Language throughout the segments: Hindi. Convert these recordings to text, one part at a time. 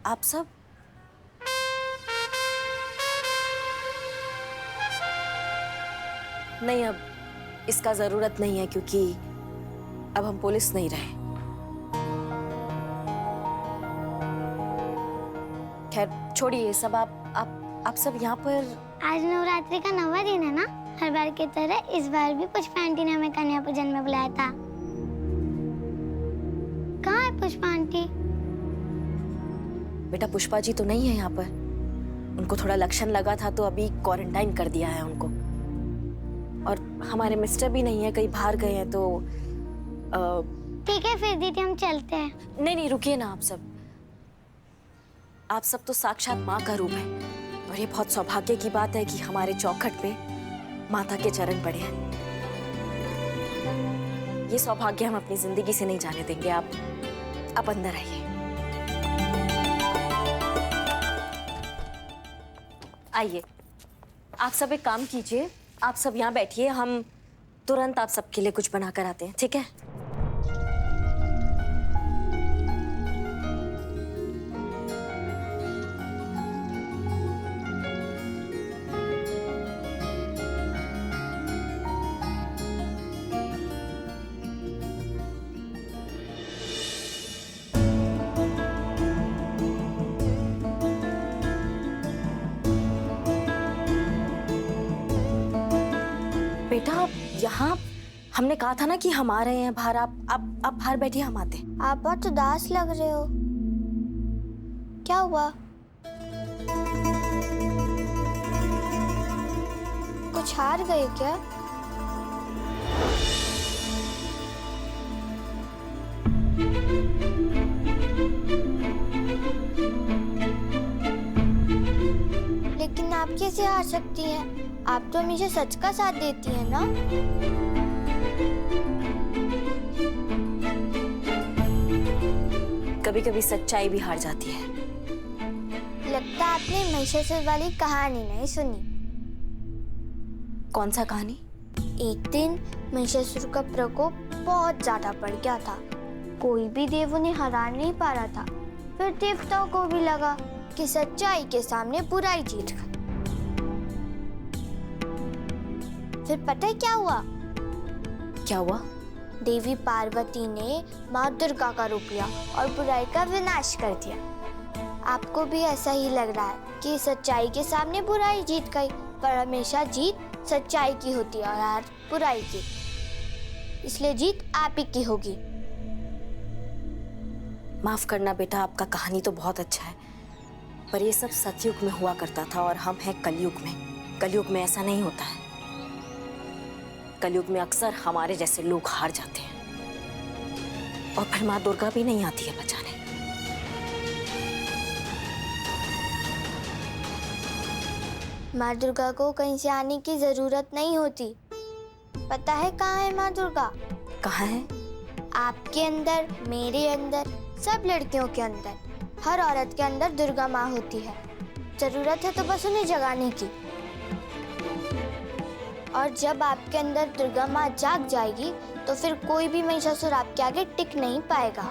आप सब? नहीं, अब इसका जरूरत नहीं है क्योंकि अब हम पुलिस नहीं रहे। खैर छोड़िए सब। आप सब यहाँ पर। आज नवरात्रि का 9वां दिन है ना। हर बार की तरह इस बार भी पुष्पा आंटी ने हमें कन्या पूजन में बुलाया था। कहाँ है पुष्पा आंटी? बेटा पुष्पा जी तो नहीं है यहाँ पर। उनको थोड़ा लक्षण लगा था तो अभी क्वारंटाइन कर दिया है उनको। और हमारे मिस्टर भी नहीं है, कहीं बाहर गए हैं तो ठीक है फिर दीदी हम चलते हैं। नहीं रुकिए ना। आप सब तो साक्षात माँ का रूप है और ये बहुत सौभाग्य की बात है कि हमारे चौखट पे माता के चरण पड़े हैं। ये सौभाग्य हम अपनी जिंदगी से नहीं जाने देंगे। आप अंदर आइए। आइए, आप सब एक काम कीजिए, आप सब यहाँ बैठिए। हम तुरंत आप सबके लिए कुछ बना कर आते हैं, ठीक है? बेटा यहाँ हमने कहा था ना कि हम आ रहे हैं बाहर। आप बाहर बैठिए, हम आते हैं। आप बहुत उदास लग रहे हो, क्या हुआ? कुछ हार गए क्या? लेकिन आप कैसे हार सकती हैं? आप तो हमेशा सच का साथ देती हैं ना। कभी कभी सच्चाई भी हार जाती है। लगता है आपने महिषासुर वाली कहानी नहीं सुनी। कौन सा कहानी? एक दिन महिषासुर का प्रकोप बहुत ज्यादा बढ़ गया था। कोई भी देव उन्हें हरा नहीं पा रहा था। फिर देवताओं को भी लगा कि सच्चाई के सामने बुराई जीत गई। फिर पता है क्या हुआ? क्या हुआ? देवी पार्वती ने माँ दुर्गा का रूप लिया और बुराई का विनाश कर दिया। आपको भी ऐसा ही लग रहा है कि सच्चाई के सामने बुराई जीत गई, पर हमेशा जीत सच्चाई की होती है और हार बुराई की। इसलिए जीत आप ही की होगी। माफ करना बेटा, आपका कहानी तो बहुत अच्छा है, पर ये सब सतयुग में हुआ करता था और हम हैं कलयुग में। कलयुग में ऐसा नहीं होता है। कलयुग में अक्सर हमारे जैसे लोग हार जाते हैं और फिर माँ दुर्गा भी नहीं आती है बचाने। माँ दुर्गा को कहीं से आने की जरूरत नहीं होती। पता है कहाँ है माँ दुर्गा? कहाँ है? आपके अंदर, मेरे अंदर, सब लड़कियों के अंदर, हर औरत के अंदर दुर्गा माँ होती है। जरूरत है तो बस उन्हें जगाने की। और जब आपके अंदर दुर्गा माँ जाग जाएगी तो फिर कोई भी महिषासुर आपके आगे टिक नहीं पाएगा।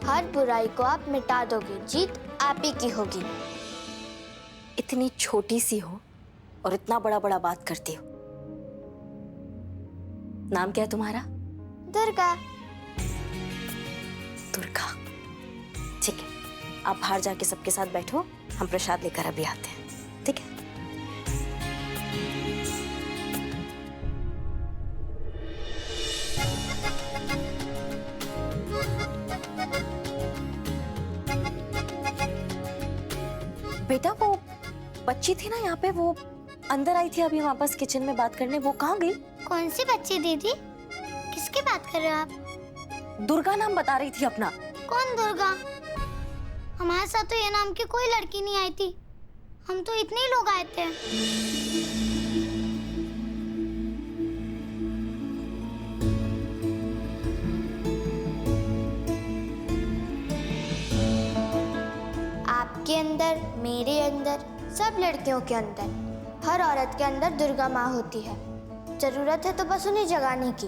हर बुराई को आप मिटा दोगे, जीत आप ही की होगी। इतनी छोटी सी हो और इतना बड़ा बड़ा बात करती हो। नाम क्या है तुम्हारा? दुर्गा। दुर्गा, ठीक है। आप बाहर जाके सबके साथ बैठो, हम प्रसाद लेकर अभी आते हैं, ठीक है? बेटा वो बच्ची थी ना यहाँ पे, वो अंदर आई थी अभी वापस किचन में बात करने, वो कहाँ गई? कौन सी बच्ची दीदी? किसकी बात कर रहे हो आप? दुर्गा नाम बता रही थी अपना। कौन दुर्गा? हमारे साथ तो ये नाम की कोई लड़की नहीं आई थी। हम तो इतने ही लोग आए थे। आपके अंदर, मेरे अंदर, सब लड़कियों के अंदर, हर औरत के अंदर दुर्गा माँ होती है। जरूरत है तो बस उन्हें जगाने की।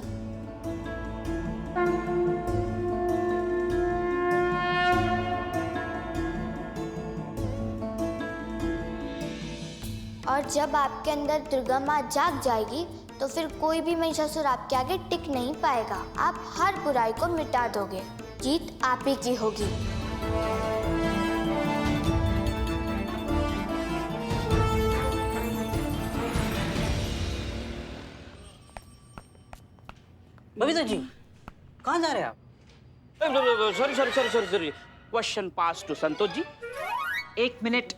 और जब आपके अंदर दुर्गा माँ जाग जाएगी तो फिर कोई भी महिषासुर आपके आगे टिक नहीं पाएगा। आप हर बुराई को मिटा दोगे। जीत आप ही की होगी। बबीता जी, कहाँ जा रहे हैं आप? Sorry sorry sorry sorry sorry, question pass to Santosh ji. 1 minute.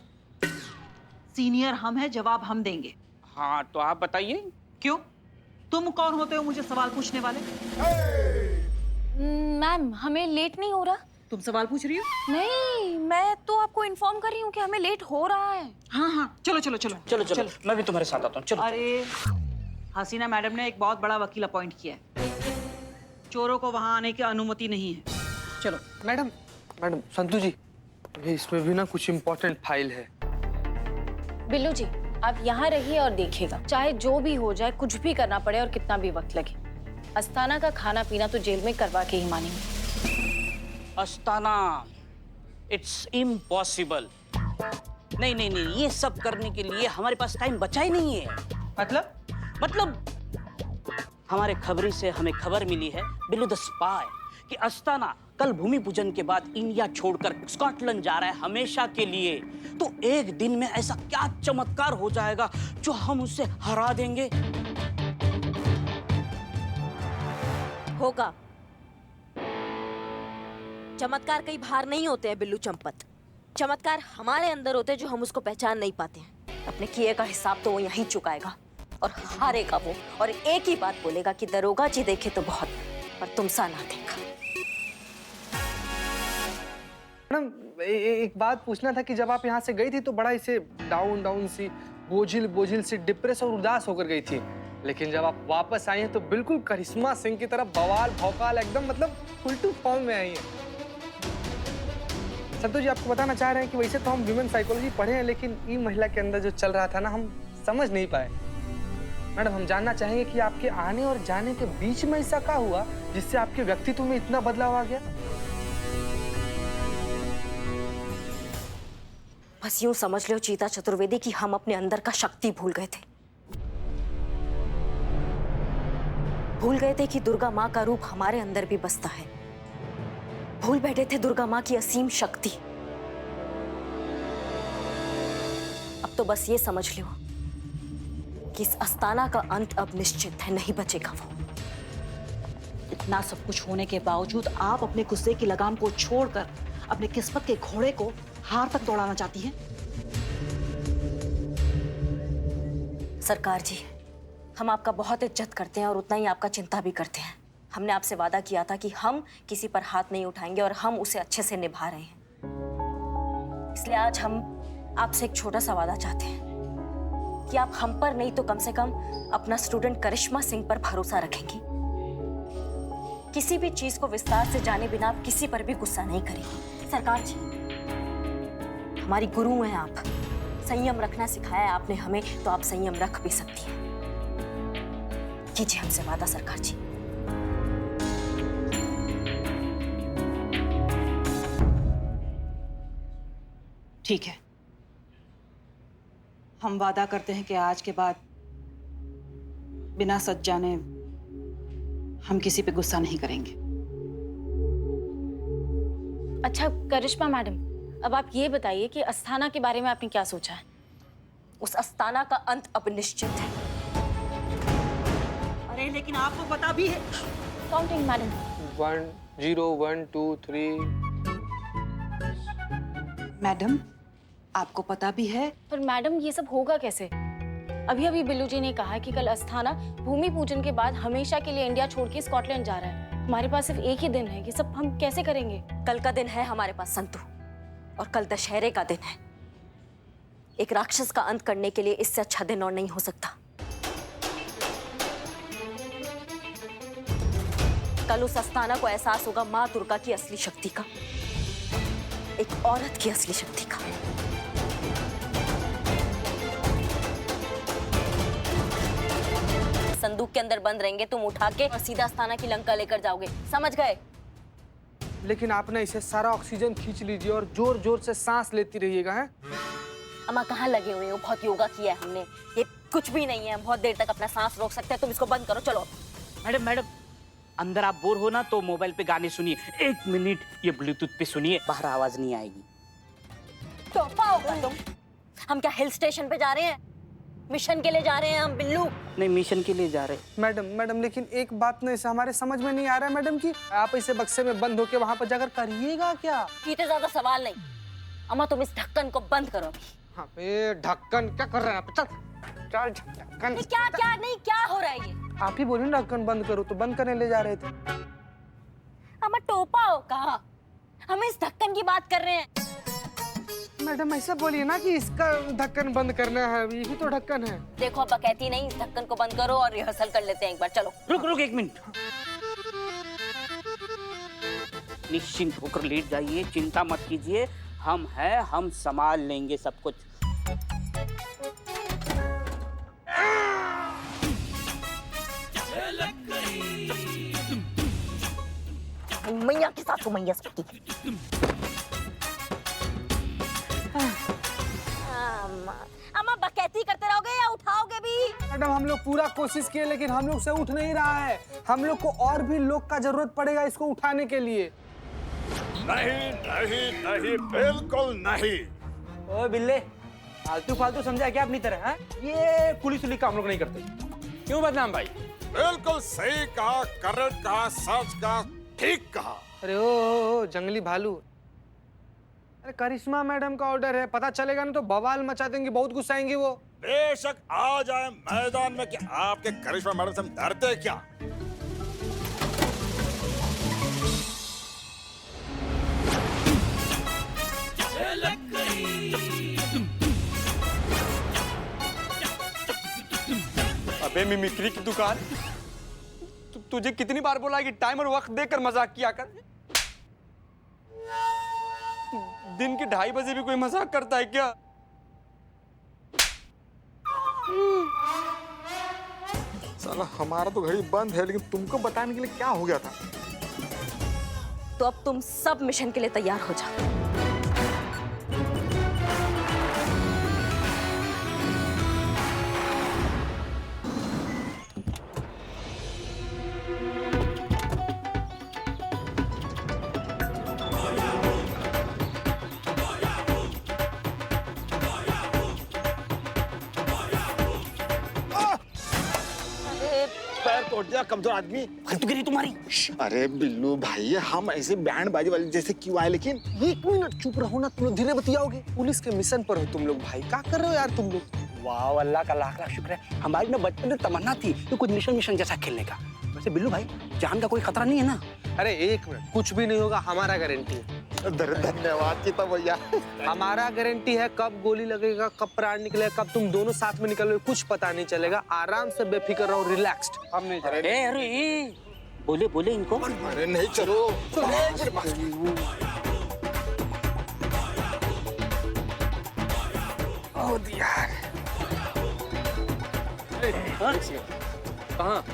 Senior हम हैं, जवाब हम देंगे। हाँ तो आप बताइए। क्यों? तुम कौन होते हो मुझे सवाल पूछने वाले? मैम, हमें लेट नहीं हो रहा? तुम सवाल पूछ रही हो? नहीं, मैं तो आपको इन्फॉर्म कर रही हूँ कि हमें लेट हो रहा है। हाँ हाँ, चलो चलो चलो चलो चलो, मैं भी तुम्हारे साथ आता हूँ। चलो। अरे हसीना मैडम ने एक बहुत बड़ा वकील अपॉइंट किया है। चोरों को वहां आने की अनुमति नहीं है। चलो। मैडम मैडम संतु जी, ये इसमें भी ना कुछ इम्पोर्टेंट फाइल है। बिल्लू जी, आप यहाँ रहिए और देखिएगा। चाहे जो भी हो जाए, कुछ भी करना पड़े और कितना भी वक्त लगे, अस्थाना का खाना पीना तो जेल में करवा के ही मानेंगे। Astana, it's impossible. नहीं नहीं नहीं, ये सब करने के लिए हमारे पास टाइम बचा ही नहीं है। मतलब हमारे खबरी से हमें खबर मिली है, बिल्लू द स्पाई, कि अस्ताना कल भूमि पूजन के बाद इंडिया छोड़कर स्कॉटलैंड जा रहा है हमेशा के लिए। तो एक दिन में ऐसा क्या चमत्कार हो जाएगा जो हम उससे हरा देंगे? होगा। चमत्कार कई बाहर नहीं होते हैं बिल्लू चंपत। चमत्कार हमारे अंदर होते हैं जो हम उसको पहचान नहीं पाते हैं। अपने किए का हिसाब तो वो यहीं चुकाएगा और हारेगा वो, और एक ही बात बोलेगा कि दरोगा जी देखे तो बहुत, पर तुम सा ना देखा। मैडम एक बात पूछना था कि जब आप यहाँ से गई थी तो बड़ा इसे डाउन डाउन सी, बोझिल सी, डिप्रेस और उदास होकर गई थी, लेकिन जब आप वापस आई हैं तो बिल्कुल करिश्मा सिंह की तरह बवाल भौकाल एकदम मतलब उल्टू फॉर्म में आई हैं। संतु जी आपको बताना चाह रहे हैं कि वैसे तो हम ह्यूमन साइकोलॉजी पढ़े हैं, लेकिन ये महिला के अंदर जो चल रहा था ना, हम समझ नहीं पाए। मैडम हम जानना चाहेंगे कि आपके आने और जाने के बीच में ऐसा क्या हुआ जिससे आपके व्यक्तित्व में इतना बदलाव आ गया? बस यूं समझ लो चीता चतुर्वेदी कि हम अपने अंदर का शक्ति भूल गए थे। भूल गए थे कि दुर्गा माँ का रूप हमारे अंदर भी बसता है। भूल बैठे थे दुर्गा माँ की असीम शक्ति। अब तो बस ये समझ लो कि इस अस्थाना का अंत अब निश्चित है, नहीं बचेगा वो। इतना सब कुछ होने के बावजूद आप अपने गुस्से की लगाम को छोड़कर अपने किस्मत के घोड़े को हार तक दौड़ाना चाहती हैं। सरकार जी, हम आपका बहुत इज्जत करते हैं और उतना ही आपका चिंता भी करते हैं। हमने आपसे वादा किया था कि हम किसी पर हाथ नहीं उठाएंगे और हम उसे अच्छे से निभा रहे हैं। इसलिए आज हम आपसे एक छोटा सा वादा चाहते हैं कि आप हम पर नहीं तो कम से कम अपना स्टूडेंट करिश्मा सिंह पर भरोसा रखेंगी। किसी भी चीज को विस्तार से जाने बिना आप किसी पर भी गुस्सा नहीं करेंगी। सरकार जी, हमारी गुरु हैं आप। संयम रखना सिखाया है आपने हमें, तो आप संयम रख भी सकती हैं। कीजिए हमसे वादा सरकार जी। ठीक है, हम वादा करते हैं कि आज के बाद बिना सच जाने हम किसी पे गुस्सा नहीं करेंगे। अच्छा करिश्मा मैडम, अब आप ये बताइए कि अस्थाना के बारे में आपने क्या सोचा है? उस अस्थाना का अंत अब निश्चित है। अरे लेकिन आपको पता भी है। Counting madam. 1 0 1 2 3। मैडम आपको पता भी है। पर मैडम ये सब होगा कैसे? अभी अभी बिल्लू जी ने कहा है कि कल अस्थाना भूमि पूजन के बाद हमेशा के लिए इंडिया छोड़ के स्कॉटलैंड जा रहा है। हमारे पास सिर्फ एक ही दिन है, ये सब हम कैसे करेंगे? कल का दिन है हमारे पास संतु, और कल दशहरे का दिन है। एक राक्षस का अंत करने के लिए इससे अच्छा दिन और नहीं हो सकता। कल उस अस्थाना को एहसास होगा माँ दुर्गा की असली शक्ति का, एक औरत की असली शक्ति का। संदूक के अंदर बंद रहेंगे, तुम उठा के और सीधा अस्थाना की लंका लेकर जाओगे, समझ गए? लेकिन आप ना इसे सारा ऑक्सीजन खींच लीजिए और जोर जोर से सांस लेती रहिएगा, हैं? अम्मा कहाँ लगे हुए हो? बहुत योगा किया है हमने, ये कुछ भी नहीं है, हम बहुत देर तक अपना सांस रोक सकते हैं। तुम इसको बंद करो, चलो। मैडम मैडम, अंदर आप बोर हो ना तो मोबाइल पे गाने सुनिए। 1 मिनट ये ब्लूटूथ पे सुनिए, बाहर आवाज नहीं आएगी। तो पाओ तुम। हम क्या हिल स्टेशन पे जा रहे हैं? मिशन के लिए जा रहे हैं हम, बिल्लू। नहीं, मिशन के लिए जा रहे। मैडम लेकिन एक बात नहीं, हमारे समझ में नहीं आ रहा है मैडम कि आप इसे बक्से में बंद होके वहाँ पर जाकर करिएगा क्या? इतने ज्यादा सवाल नहीं। अम्मा तुम इस ढक्कन को बंद करो अभी। हाँ, ये ढक्कन क्या कर रहे हैं आप? चल ढक्कन। ये क्या क्या नहीं, क्या हो रहा है ये? आप ही बोलिए ना ढक्कन बंद करो, तो बंद करने ले जा रहे थे। अम्मा टोपा हो कहा? हम इस ढक्कन की बात कर रहे हैं। मैडम ऐसा बोलिए ना कि इसका ढक्कन बंद करना है, ये भी तो ढक्कन है। देखो अब कहती नहीं, इस ढक्कन को बंद करो और रिहर्सल कर लेते हैं एक बार, चलो। रुक 1 मिनट। निश्चिंत होकर लेट जाइए, चिंता मत कीजिए, हम हैं, हम संभाल लेंगे सब कुछ। मैया के साथ मैया सकती। अम्मा बकैती करते रहोगे या उठाओगे भी? मैडम हम लोग पूरा कोशिश किए लेकिन हम लोग से उठ नहीं रहा है। हम लोग को और भी लोग का जरूरत पड़ेगा इसको उठाने के लिए। नहीं नहीं नहीं, बिल्कुल नहीं। ओ बिल्ले, फालतू समझा क्या अपनी तरह? है ये पुलिस उलिस का हम लोग नहीं करते। क्यों बदनाम भाई? बिल्कुल सही कहा, करेक्ट कहा, सच कहा, ठीक कहा। अरे ओ जंगली भालू, अरे करिश्मा मैडम का ऑर्डर है, पता चलेगा ना तो बवाल मचा देंगे, बहुत गुस्साएंगे वो। बेशक आ जाए मैदान में कि आपके करिश्मा मैडम से हम डरते क्या? अबे मिमिक्री की दुकान, तुझे कितनी बार बोला कि टाइम और वक्त देकर मजाक किया कर? दिन के 2:30 बजे भी कोई मजाक करता है क्या? साला हमारा तो घड़ी बंद है, लेकिन तुमको बताने के लिए क्या हो गया था? तो अब तुम सब मिशन के लिए तैयार हो जाओ। पैर तोड़ दिया कमजोर आदमी। तो गिरी तुम्हारी। अरे बिल्लू भाई, हम ऐसे बैंड बाजी वाले जैसे क्यों आए? लेकिन 1 मिनट चुप रहो ना, तुम लोग धीरे बतियाओगे। पुलिस के मिशन पर हो तुम लोग भाई, क्या कर रहे हो यार तुम लोग? वाह, अल्लाह का लाख लाख शुक्र है। हमारी ना बचपन में तमन्ना थी तो कुछ मिशन जैसा खेलने का। वैसे बिल्लू भाई, जान का कोई खतरा नहीं है ना? अरे 1 मिनट, कुछ भी नहीं होगा, हमारा गारंटी है। धन्यवाद चिता भैया। हमारा गारंटी है, कब गोली लगेगा, कब प्राण निकलेगा, कब तुम दोनों साथ में निकलोगे, कुछ पता नहीं चलेगा। आराम से बेफिक्र रहो, रिलैक्स्ड। हम नहीं जा रहे। अरे बोले इनको। अरे नहीं, चलो कहाँ?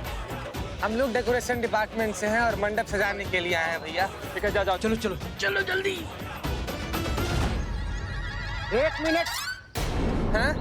हम लोग डेकोरेशन डिपार्टमेंट से हैं और मंडप सजाने के लिए आए हैं भैया। ठीक है, जाओ चलो चलो। चलो जल्दी। 1 मिनट। हाँ?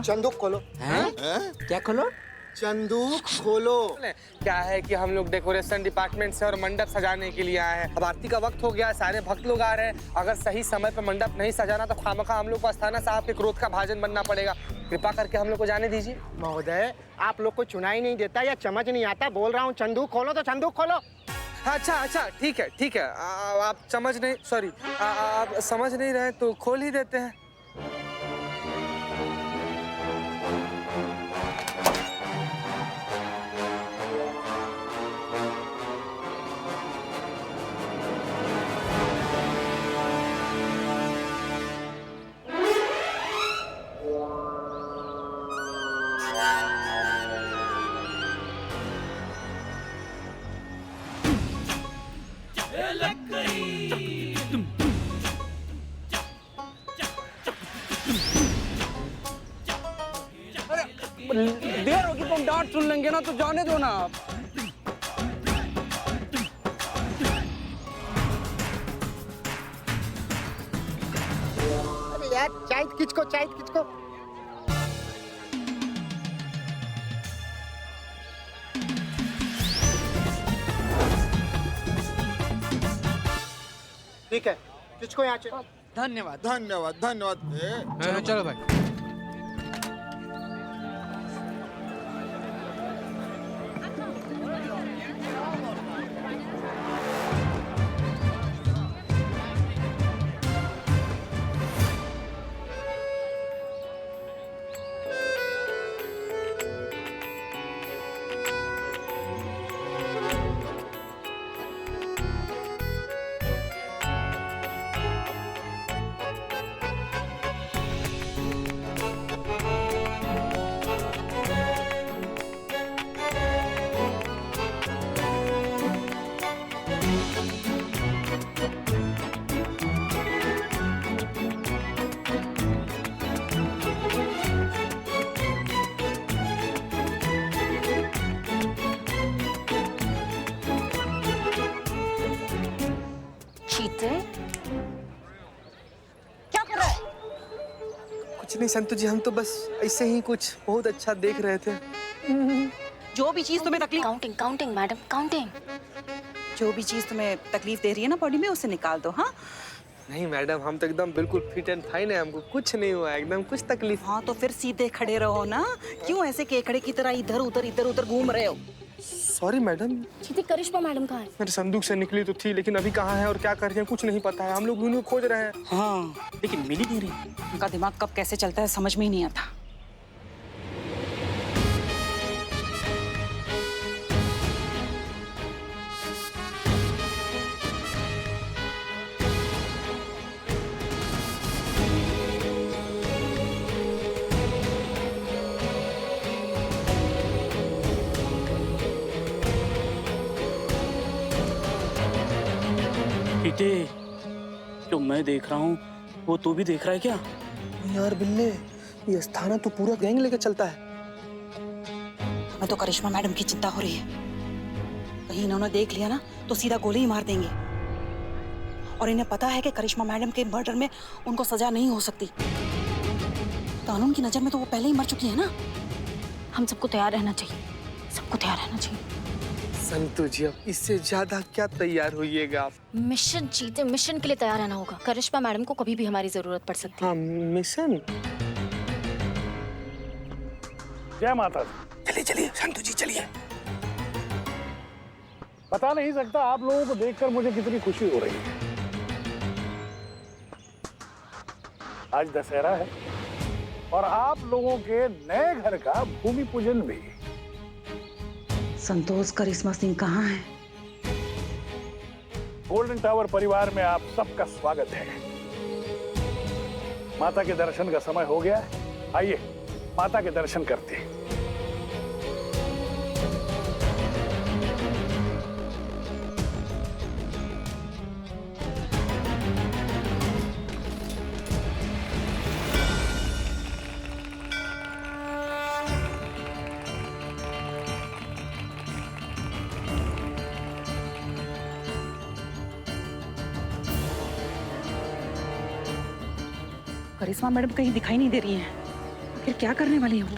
चंदूक खोलो। क्या खोलो? चंदूक खोलो। क्या है कि हम लोग डेकोरेशन डिपार्टमेंट से और मंडप सजाने के लिए आए हैं। अब आरती का वक्त हो गया, सारे भक्त लोग आ रहे हैं। अगर सही समय पर मंडप नहीं सजाना तो खामखा हम लोग को अस्थाना साहब के क्रोध का भाजन बनना पड़ेगा। कृपा करके हम लोग को जाने दीजिए। महोदय, आप लोग को चुनाई नहीं देता या समझ नहीं आता? बोल रहा हूँ चंदूक खोलो तो चंदूक खोलो। अच्छा ठीक है। आप समझ नहीं, सॉरी, आप समझ नहीं रहे तो खोल ही देते हैं। देर होगी तो हम डांट सुन लेंगे ना, तो जाने दो ना आप। अरे यार चाय किचको, चाय किचको। ठीक है, किचको यहाँ से। धन्यवाद धन्यवाद धन्यवाद। चलो भाई। चीते, क्या कर रहा है? कुछ नहीं संतु जी, हम तो बस ऐसे ही कुछ बहुत अच्छा देख रहे थे। जो भी चीज तुम्हें तकलीफ काउंटिंग काउंटिंग मैडम काउंटिंग। जो भी चीज तुम्हें तकलीफ दे रही है ना बॉडी में, उसे निकाल दो। हाँ नहीं मैडम, हम तो एकदम बिल्कुल फिट एंड फाइन है, हमको कुछ नहीं हुआ, एकदम कुछ तकलीफ। हाँ, तो फिर सीधे खड़े रहो ना। क्यों ऐसे केकड़े की तरह इधर उधर घूम रहे हो? Sorry madam. चीते, करिश्मा मैडम कहाँ है? मेरे संदूक से निकली तो थी, लेकिन अभी कहाँ है और क्या कर रही है कुछ नहीं पता है। हम लोग उन्हें खोज रहे हैं। हाँ, लेकिन मिल ही नहीं रही। उनका दिमाग कब कैसे चलता है समझ में ही नहीं आता। चीते, जो मैं देख रहा हूँ वो तू भी देख रहा है क्या? यार बिल्ले, ये स्थाना तो पूरा गैंग लेके चलता है। हमें तो करिश्मा मैडम की चिंता हो रही है। कहीं इन्होंने देख लिया ना तो सीधा गोली ही मार देंगे। और इन्हें पता है कि करिश्मा मैडम के मर्डर में उनको सजा नहीं हो सकती। कानून की नजर में तो वो पहले ही मर चुकी है ना। हम सबको तैयार रहना चाहिए, सबको तैयार रहना चाहिए। संतु जी, अब इससे ज्यादा क्या तैयार होइएगा आप? मिशन जीते, मिशन के लिए तैयार रहना होगा। करिश्मा मैडम को कभी भी हमारी जरूरत पड़ सकती है। हाँ, मिशन। जय माता दी। चलिए चलिए संतु जी चलिए। बता नहीं सकता आप लोगों को देखकर मुझे कितनी खुशी हो रही है। आज दशहरा है और आप लोगों के नए घर का भूमि पूजन भी। संतोष करिश्मा सिंह कहाँ है? गोल्डन टावर परिवार में आप सबका स्वागत है। माता के दर्शन का समय हो गया है। आइए माता के दर्शन करते हैं। करिश्मा मैडम कहीं दिखाई नहीं दे रही हैं। आखिर क्या करने वाली है वो?